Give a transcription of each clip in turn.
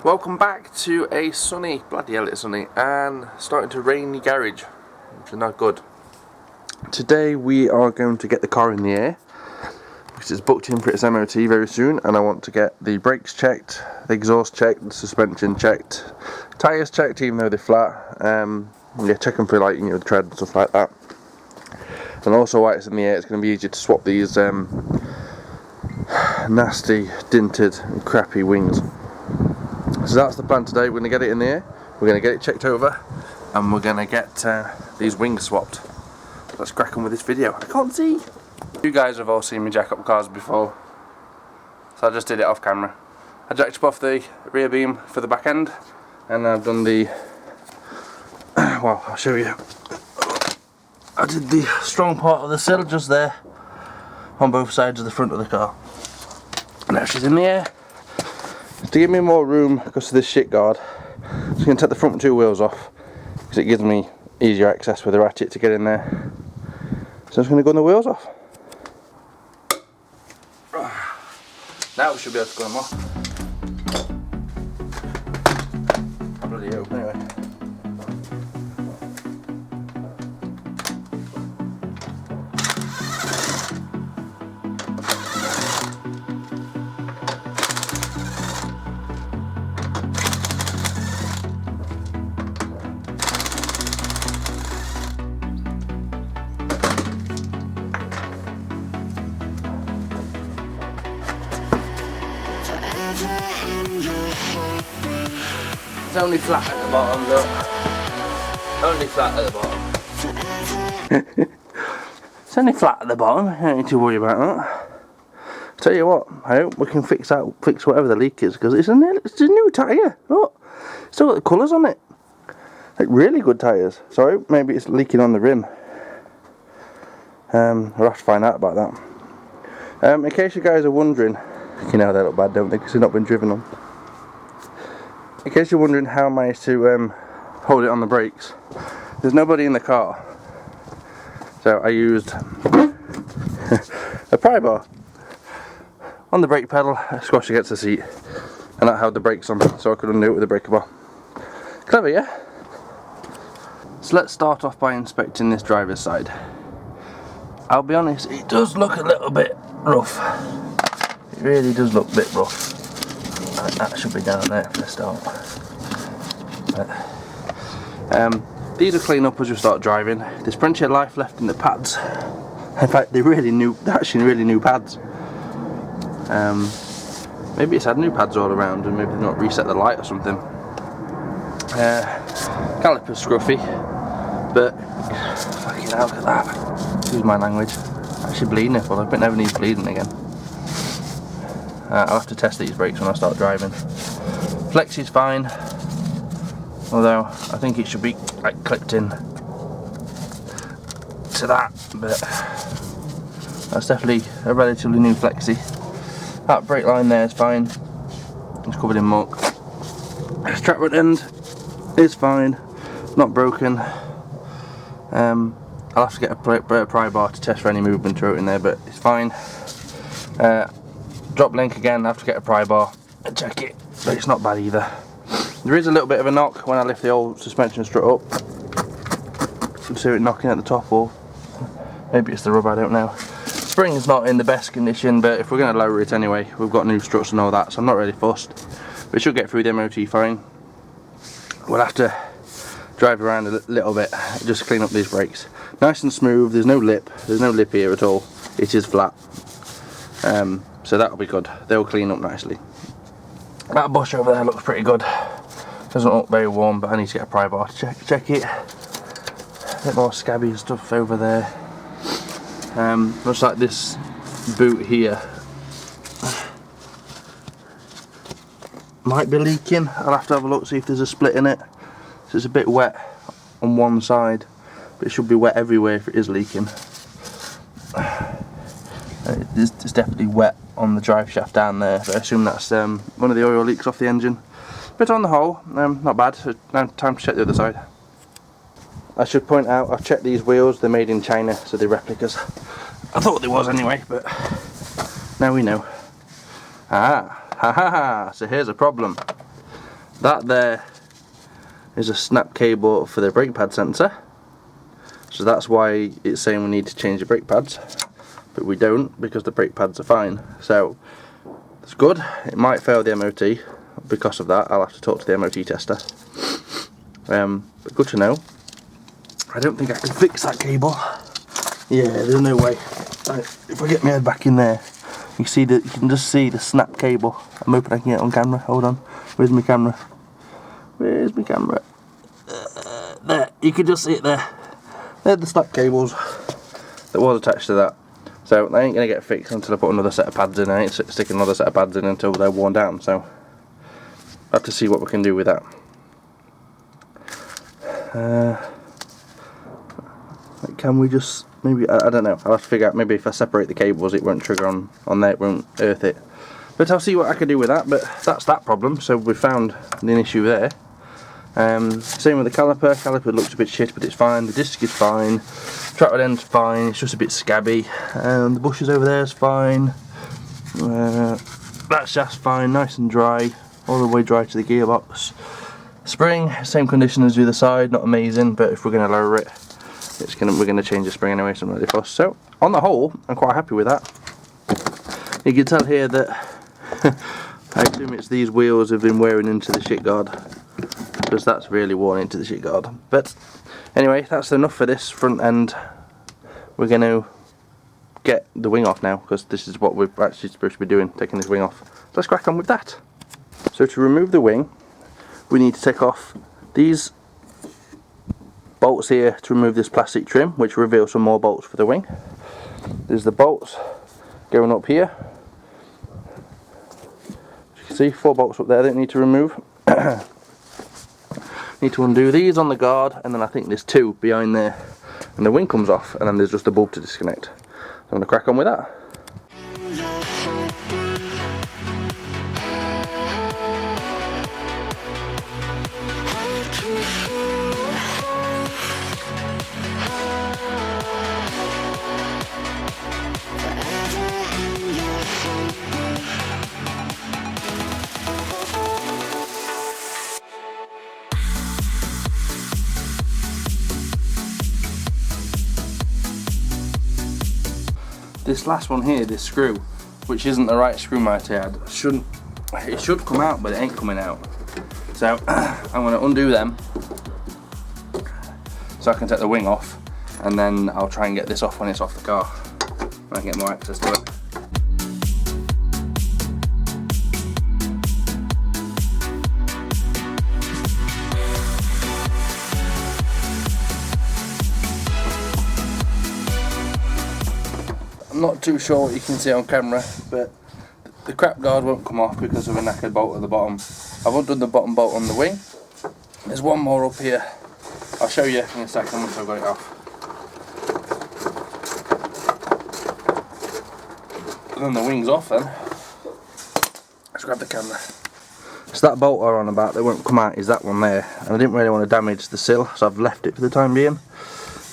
Welcome back to a sunny, bloody hell it's sunny, and starting to rainy garage, which is not good. Today we are going to get the car in the air, because it's booked in for its MOT very soon, and I want to get the brakes checked, the exhaust checked, the suspension checked, tyres checked even though they're flat, yeah, check them for like, the tread and stuff like that. And also while it's in the air, it's going to be easier to swap these nasty, dinted and crappy wings. So that's the plan today. We're going to get it in the air, we're going to get it checked over, and we're going to get these wings swapped. Let's crack on with this video. I can't see! You guys have all seen me jack up cars before, so I just did it off camera. I jacked up off the rear beam for the back end, and I've done the, well, I'll show you. I did the strong part of the sill just there, on both sides of the front of the car. Now she's in the air. To give me more room because of this shit guard, I'm just going to take the front two wheels off because it gives me easier access with the ratchet to get in there. So I'm just going to gun the wheels off. Now we should be able to gun them off. Bloody open anyway. It's only flat at the bottom, look. Only flat at the bottom. It's only flat at the bottom, you don't need to worry about that. Tell you what, I hope we can fix whatever the leak is, because it's a new tyre. Look, still got the colours on it. Like really good tyres. So maybe it's leaking on the rim. I'll have to find out about that. In case you guys are wondering, they look bad, don't they, because they've not been driven on. In case you're wondering how I managed to hold it on the brakes, there's nobody in the car, so I used a pry bar on the brake pedal, squashed against the seat, and that held the brakes on, so I could undo it with a breaker bar. Clever, yeah? So let's start off by inspecting this driver's side. I'll be honest, it does look a little bit rough. It really does look a bit rough. That should be down there for a start. These will clean up as we start driving. There's plenty of life left in the pads. In fact, they're actually really new pads. Maybe it's had new pads all around and maybe they've not reset the light or something. Caliper's scruffy, but fucking hell, look at that. Excuse my language. Actually bleeding it, but I bet never need bleeding again. I'll have to test these brakes when I start driving. Flex is fine, although I think it should be like clipped in to that, but that's definitely a relatively new flexi. That brake line there is fine, it's covered in muck. This track rod end is fine, not broken. I'll have to get a pry bar to test for any movement through it in there, but it's fine. Drop link again, I have to get a pry bar and check it, but it's not bad either. There is a little bit of a knock when I lift the old suspension strut up. You see it knocking at the top, or maybe it's the rubber, I don't know. Spring's not in the best condition, but if we're going to lower it anyway, we've got new struts and all that, so I'm not really fussed. But it should get through the MOT fine. We'll have to drive around a little bit just to clean up these brakes. Nice and smooth, there's no lip here at all, it is flat. So that'll be good, they'll clean up nicely. That bush over there looks pretty good. Doesn't look very warm, but I need to get a pry bar to check it. A bit more scabby stuff over there. Looks like this boot here might be leaking. I'll have to have a look, see if there's a split in it. So it's a bit wet on one side, but it should be wet everywhere if it is leaking. It's definitely wet on the drive shaft down there, but I assume that's one of the oil leaks off the engine. But on the whole, not bad. So now time to check the other side. I should point out, I've checked these wheels, they're made in China, so they're replicas. I thought they was anyway, but now we know. Ah, ha ha ha, so here's a problem. That there is a snap cable for the brake pad sensor, so that's why it's saying we need to change the brake pads, but we don't because the brake pads are fine. So it's good. It might fail the MOT because of that. I'll have to talk to the MOT tester. But good to know. I don't think I can fix that cable. Yeah, there's no way. If I get my head back in there, you can just see the snap cable. I'm hoping I can get it on camera. Hold on. Where's my camera? Where's my camera? There. You can just see it there. They're the snap cables that was attached to that. So they ain't gonna get fixed until I put another set of pads in. I ain't sticking another set of pads in until they're worn down. So I have to see what we can do with that. Can we just maybe, I don't know, I'll have to figure out, maybe if I separate the cables it won't trigger on there, it won't earth it, but I'll see what I can do with that. But that's that problem, so we found an issue there. Same with the caliper looks a bit shit but it's fine, the disc is fine, track rod end's fine, it's just a bit scabby, and the bushes over there is fine, that shaft's fine, nice and dry, all the way dry to the gearbox. Spring, same condition as the other side, not amazing, but if we're going to lower it, we're going to change the spring anyway, something like this. So on the whole, I'm quite happy with that. You can tell here that I assume it's these wheels have been wearing into the shit guard, because that's really worn into the shit guard. But anyway, that's enough for this front end. We're going to get the wing off now, because this is what we're actually supposed to be doing, taking this wing off. Let's crack on with that. So to remove the wing, we need to take off these bolts here to remove this plastic trim, which reveals some more bolts for the wing. There's the bolts going up here. As you can see, 4 bolts up there that need to remove. Need to undo these on the guard, and then I think there's 2 behind there, and the wing comes off, and then there's just a bulb to disconnect. So I'm going to crack on with that. This last one here, this screw, which isn't the right screw might I add, it should come out, but it ain't coming out. So I'm going to undo them so I can take the wing off, and then I'll try and get this off when it's off the car, when I get more access to it. I'm not too sure what you can see on camera, but the crap guard won't come off because of a knackered bolt at the bottom. I've undone the bottom bolt on the wing. There's one more up here. I'll show you in a second once I've got it off. And then the wing's off then. Let's grab the camera. So that bolt I'm on about that won't come out is that one there. And I didn't really want to damage the sill, so I've left it for the time being.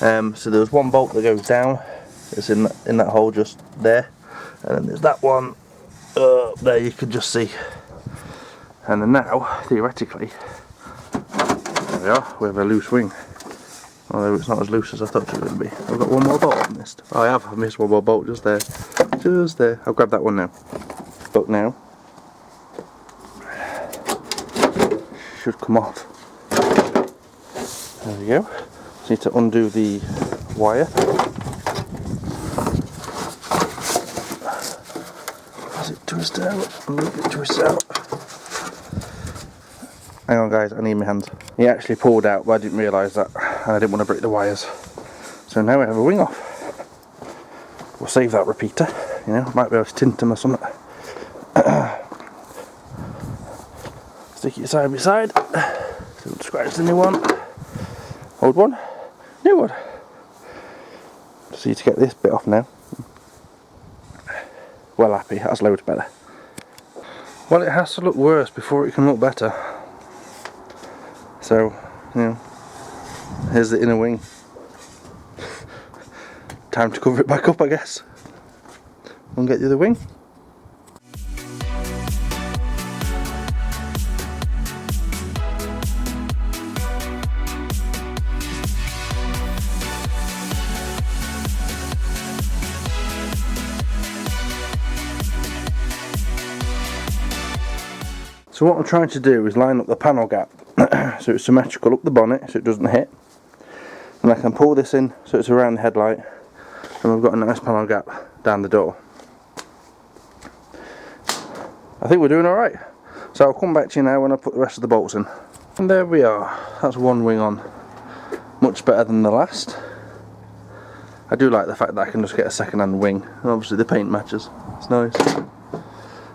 So there's one bolt that goes down. It's in that hole just there, and then there's that one there you can just see. And then now, theoretically, there we are, we have a loose wing. Although it's not as loose as I thought it would be. I've got one more bolt I've missed. Oh, I've missed one more bolt just there. Just there. I'll grab that one now. But now, should come off. There we go. Just need to undo the wire. Twist out, a little bit twist out. Hang on guys, I need my hands. He actually pulled out, but I didn't realise that, and I didn't want to break the wires. So now we have a wing off. We'll save that repeater, you know, might be able to tint them or something. Stick it side by side. Don't scratch the new one. Old one, new one. Just need to get this bit off now. Well happy, that's loads better. Well, it has to look worse before it can look better. So, you know, here's the inner wing. Time to cover it back up, I guess. And get the other wing. So what I'm trying to do is line up the panel gap so it's symmetrical up the bonnet so it doesn't hit, and I can pull this in so it's around the headlight, and we've got a nice panel gap down the door. I think we're doing alright, so I'll come back to you now when I put the rest of the bolts in. And there we are, that's one wing on, much better than the last. I do like the fact that I can just get a second hand wing, and obviously the paint matches, it's nice.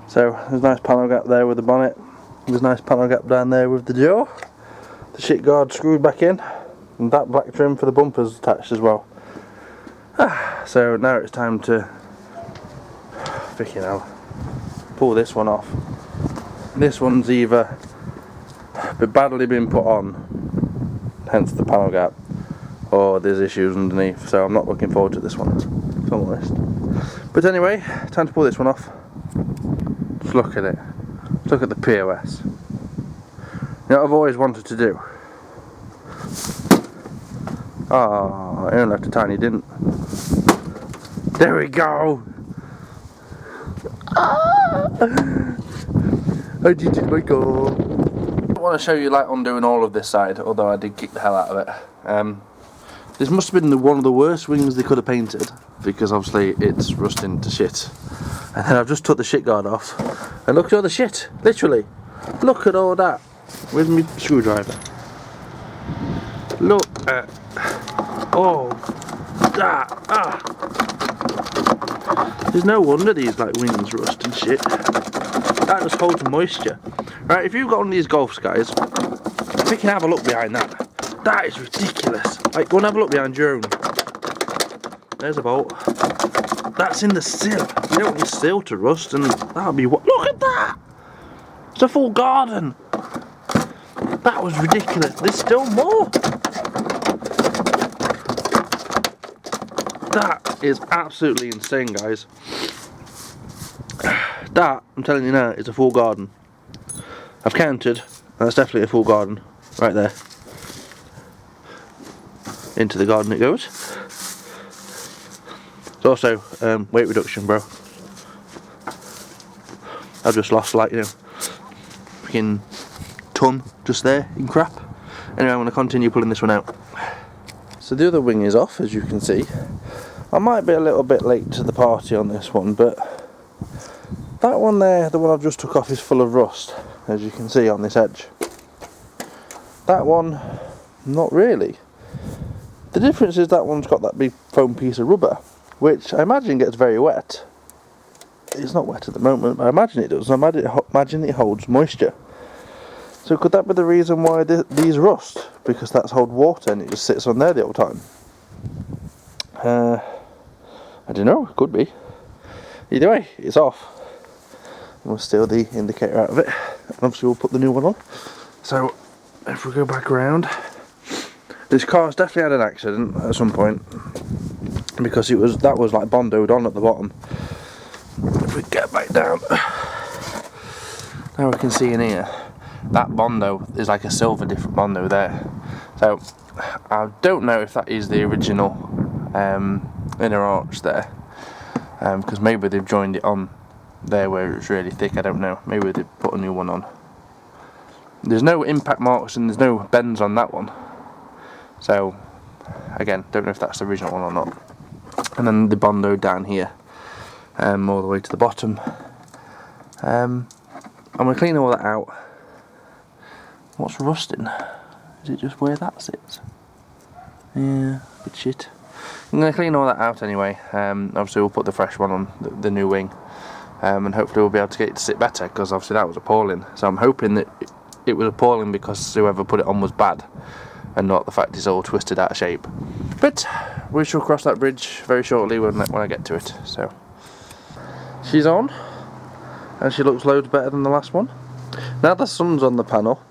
So there's a nice panel gap there with the bonnet, there's a nice panel gap down there with the door, the shit guard screwed back in, and that black trim for the bumpers attached as well. So now it's time to, freaking hell, pull this one off. This one's either badly been put on, hence the panel gap, or there's issues underneath, so I'm not looking forward to this one, if I'm honest. But anyway, time to pull this one off. Just look at it. Look at the POS. You know what I've always wanted to do? Oh, I only left a tiny dent. There we go! I did it, my god. I want to show you like undoing all of this side, although I did kick the hell out of it. This must have been one of the worst wings they could have painted, because obviously it's rusting to shit. And then I've just took the shit guard off, and look at all the shit, literally. Look at all that. Where's my screwdriver? Look at all that. There's no wonder these like wings rust and shit. That just holds moisture. Right, if you've got one of these Golfs, guys, if you can have a look behind that. That is ridiculous. Like, go and have a look behind your own. There's a bolt. That's in the sill. You don't want your sill to rust, and that'll be what. Look at that! It's a full garden. That was ridiculous. There's still more. That is absolutely insane, guys. That, I'm telling you now, is a full garden. I've counted, and that's definitely a full garden. Right there. Into the garden it goes. It's also weight reduction, bro. I've just lost like, you know, freaking ton just there in crap. Anyway, I'm going to continue pulling this one out. So the other wing is off, as you can see. I might be a little bit late to the party on this one, but that one there, the one I've just took off, is full of rust, as you can see on this edge. That one, not really. The difference is that one's got that big foam piece of rubber, which I imagine gets very wet. It's not wet at the moment, but I imagine it does. I imagine it holds moisture. So could that be the reason why these rust? Because that's hold water and it just sits on there the whole time. I don't know, it could be. Either way, it's off. We'll steal the indicator out of it, and obviously we'll put the new one on. So if we go back around, this car's definitely had an accident at some point, because that was like bondoed on at the bottom. If we get back down, now we can see in here, that bondo is like a silver different bondo there. So I don't know if that is the original inner arch there, because maybe they've joined it on there where it's really thick. I don't know, maybe they put a new one on. There's no impact marks and there's no bends on that one. So, again, don't know if that's the original one or not. And then the bondo down here, all the way to the bottom. I'm going to clean all that out. What's rusting? Is it just where that sits? Yeah, bit shit. I'm going to clean all that out anyway. Obviously we'll put the fresh one on, the new wing. And hopefully we'll be able to get it to sit better, because obviously that was appalling. So I'm hoping that it was appalling because whoever put it on was bad, and not the fact it's all twisted out of shape. But we shall cross that bridge very shortly when I get to it. So she's on, and she looks loads better than the last one. Now the sun's on the panel.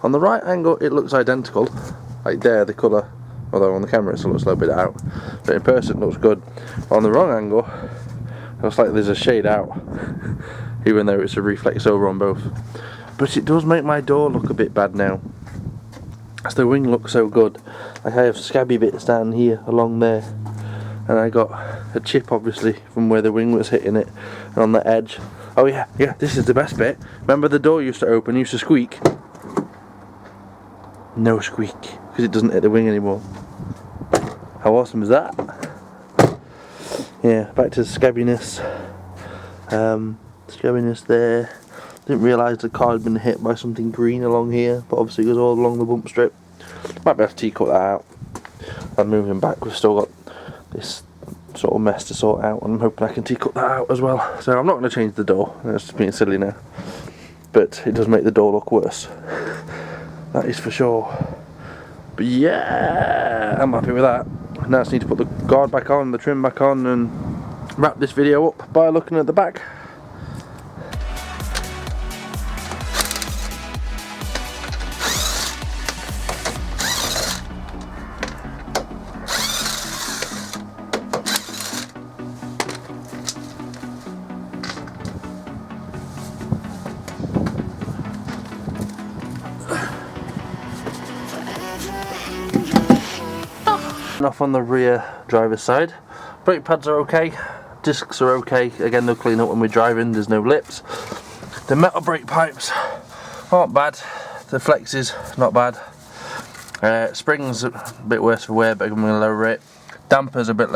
On the right angle it looks identical, like there the colour, although on the camera it still looks a little bit out, but in person it looks good. On the wrong angle it looks like there's a shade out, even though it's a reflex over on both. But it does make my door look a bit bad now, as the wing looks so good. Like I have scabby bits down here along there, and I got a chip obviously from where the wing was hitting it, and on the edge Oh yeah, this is the best bit. Remember the door used to open, used to squeak? No squeak, because it doesn't hit the wing anymore. How awesome is that? Yeah, back to the scabbiness. Scabbiness there. Didn't realise the car had been hit by something green along here, but obviously it goes all along the bump strip. Might be able to cut that out. And moving back, we've still got this sort of mess to sort out, and I'm hoping I can cut that out as well. So I'm not going to change the door, that's just being silly now. But it does make the door look worse. That is for sure. But yeah, I'm happy with that. Now I just need to put the guard back on, the trim back on, and wrap this video up by looking at the back. Off on the rear driver's side. Brake pads are okay, discs are okay, again they'll clean up when we're driving, there's no lips. The metal brake pipes aren't bad, the flexes not bad. Springs a bit worse for wear, but I'm going to lower it. Dampers a bit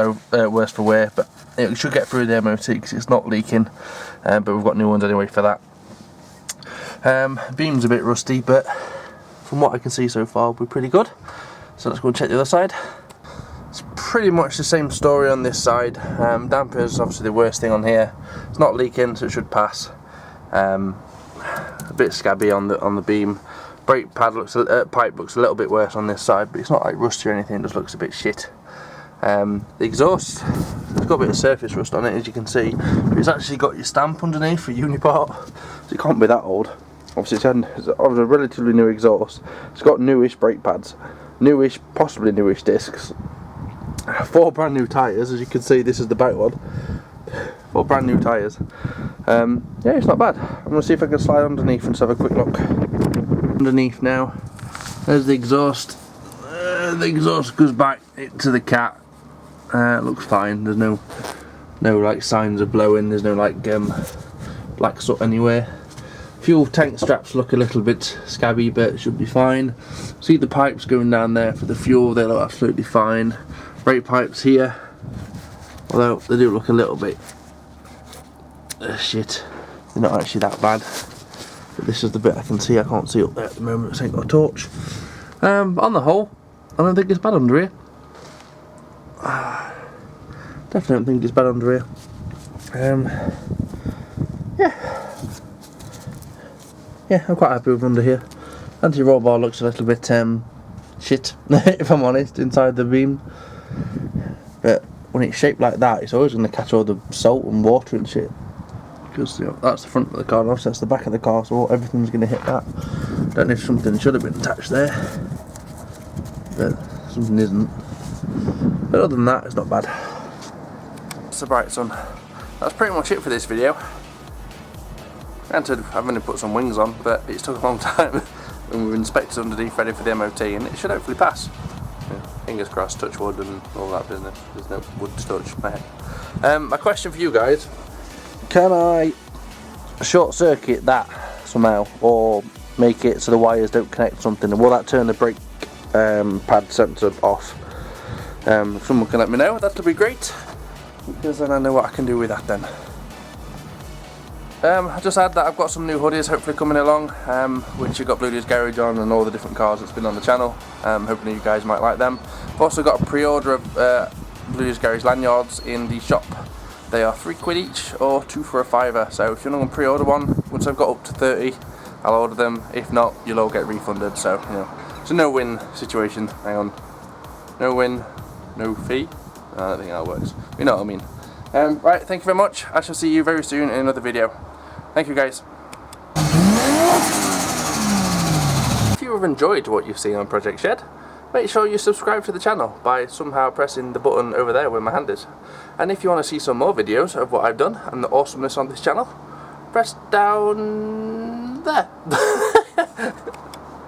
worse for wear, but it should get through the MOT because it's not leaking, but we've got new ones anyway for that. Beam's a bit rusty, but from what I can see so far we're pretty good. So let's go and check the other side. It's pretty much the same story on this side. Dampers obviously the worst thing on here. It's not leaking, so it should pass. A bit scabby on the beam. Brake pad pipe looks a little bit worse on this side, but it's not like rusty or anything. It just looks a bit shit. The exhaust, it's got a bit of surface rust on it, as you can see, but it's actually got your stamp underneath for Unipart, so it can't be that old. Obviously it's a relatively new exhaust. It's got newish brake pads, newish, possibly newish discs. 4 brand new tyres, as you can see. This is the back one. 4 brand new tyres. Yeah, it's not bad. I'm going to see if I can slide underneath and just have a quick look. Underneath now. There's the exhaust. The exhaust goes back to the cat. It looks fine. There's no like signs of blowing. There's no like black soot anywhere. Fuel tank straps look a little bit scabby, but it should be fine. See the pipes going down there for the fuel. They look absolutely fine. Brake pipes here, although they do look a little bit shit. They're not actually that bad, but this is the bit I can see. I can't see up there at the moment, so I ain't got a torch. On the whole, I don't think it's bad under here. Definitely don't think it's bad under here. Yeah, I'm quite happy with under here. Anti-roll bar looks a little bit shit, if I'm honest, inside the beam. But when it's shaped like that, it's always going to catch all the salt and water and shit. Because that's the front of the car, and obviously that's the back of the car, so everything's going to hit that. Don't know if something should have been attached there, but something isn't. But other than that, it's not bad. It's the bright sun. That's pretty much it for this video. Granted, I've only put some wings on, but it's took a long time. And we've inspected underneath, ready for the MOT, and it should hopefully pass. Yeah, fingers crossed, touch wood and all that business. There's no wood to touch. My question for you guys: can I short circuit that somehow, or make it so the wires don't connect something, and will that turn the brake pad sensor off? If someone can let me know, that'd be great, because then I know what I can do with that then. I just add that I've got some new hoodies hopefully coming along, which you've got Bluudys Garage on and all the different cars that's been on the channel. Hoping you guys might like them. I've also got a pre-order of Bluudys Garage lanyards in the shop. They are £3 each or 2 for a £5. So if you're not going to pre-order one, once I've got up to 30, I'll order them. If not, you'll all get refunded. So it's a no-win situation. Hang on, no win, no fee. I don't think that works. You know what I mean. Right, thank you very much. I shall see you very soon in another video. Thank you guys. If you have enjoyed what you've seen on Project Shed, make sure you subscribe to the channel by somehow pressing the button over there where my hand is. And if you want to see some more videos of what I've done and the awesomeness on this channel, press down there.